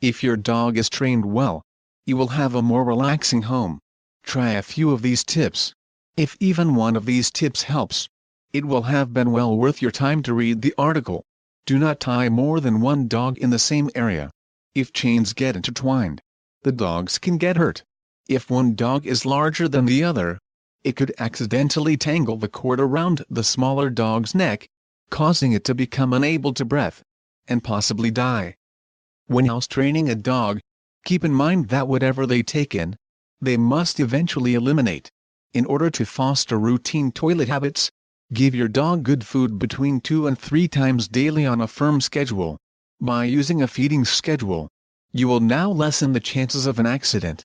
If your dog is trained well, you will have a more relaxing home. Try a few of these tips. If even one of these tips helps, it will have been well worth your time to read the article. Do not tie more than one dog in the same area. If chains get intertwined, the dogs can get hurt. If one dog is larger than the other, it could accidentally tangle the cord around the smaller dog's neck, causing it to become unable to breathe, and possibly die. When house training a dog, keep in mind that whatever they take in, they must eventually eliminate. In order to foster routine toilet habits, give your dog good food between 2 and 3 times daily on a firm schedule. By using a feeding schedule, you will now lessen the chances of an accident.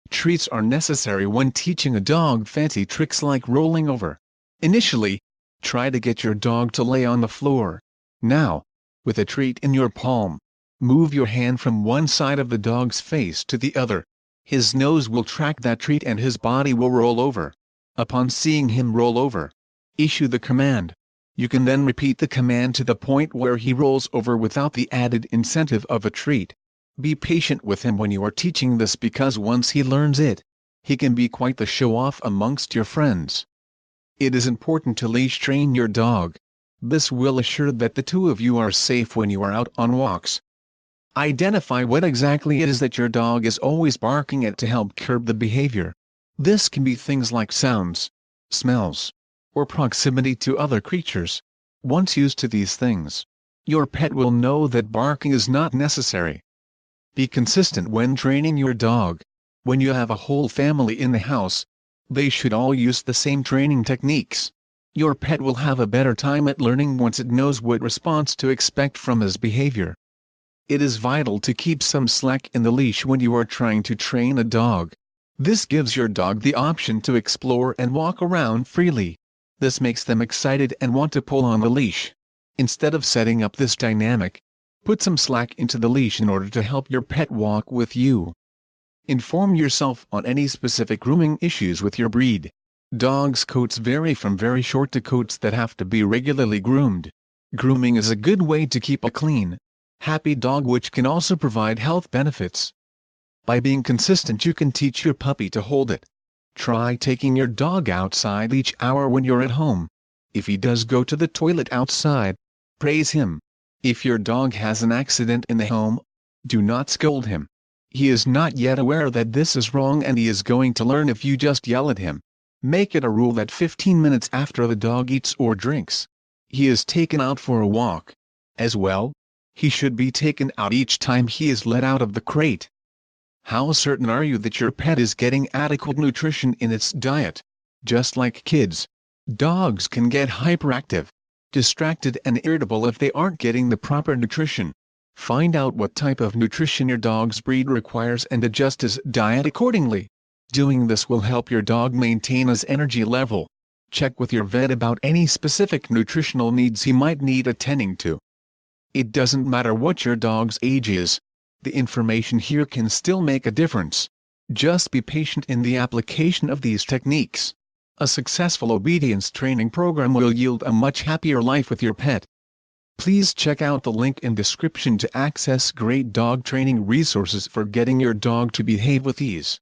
Treats are necessary when teaching a dog fancy tricks like rolling over. Initially, try to get your dog to lay on the floor. Now, with a treat in your palm, move your hand from one side of the dog's face to the other. His nose will track that treat and his body will roll over. Upon seeing him roll over, issue the command. You can then repeat the command to the point where he rolls over without the added incentive of a treat. Be patient with him when you are teaching this, because once he learns it, he can be quite the show-off amongst your friends. It is important to leash train your dog. This will assure that the two of you are safe when you are out on walks. Identify what exactly it is that your dog is always barking at to help curb the behavior. This can be things like sounds, smells, or proximity to other creatures. Once used to these things, your pet will know that barking is not necessary. Be consistent when training your dog. When you have a whole family in the house, they should all use the same training techniques. Your pet will have a better time at learning once it knows what response to expect from his behavior. It is vital to keep some slack in the leash when you are trying to train a dog. This gives your dog the option to explore and walk around freely. This makes them excited and want to pull on the leash. Instead of setting up this dynamic, put some slack into the leash in order to help your pet walk with you. Inform yourself on any specific grooming issues with your breed. Dogs' coats vary from very short to coats that have to be regularly groomed. Grooming is a good way to keep a clean, happy dog, which can also provide health benefits. By being consistent, you can teach your puppy to hold it. Try taking your dog outside each hour when you're at home. If he does go to the toilet outside, praise him. If your dog has an accident in the home, do not scold him. He is not yet aware that this is wrong, and he is going to learn if you just yell at him. Make it a rule that 15 minutes after the dog eats or drinks, he is taken out for a walk. As well, he should be taken out each time he is let out of the crate. How certain are you that your pet is getting adequate nutrition in its diet? Just like kids, dogs can get hyperactive, distracted and irritable if they aren't getting the proper nutrition. Find out what type of nutrition your dog's breed requires and adjust his diet accordingly. Doing this will help your dog maintain his energy level. Check with your vet about any specific nutritional needs he might need attending to. It doesn't matter what your dog's age is. The information here can still make a difference. Just be patient in the application of these techniques. A successful obedience training program will yield a much happier life with your pet. Please check out the link in description to access great dog training resources for getting your dog to behave with ease.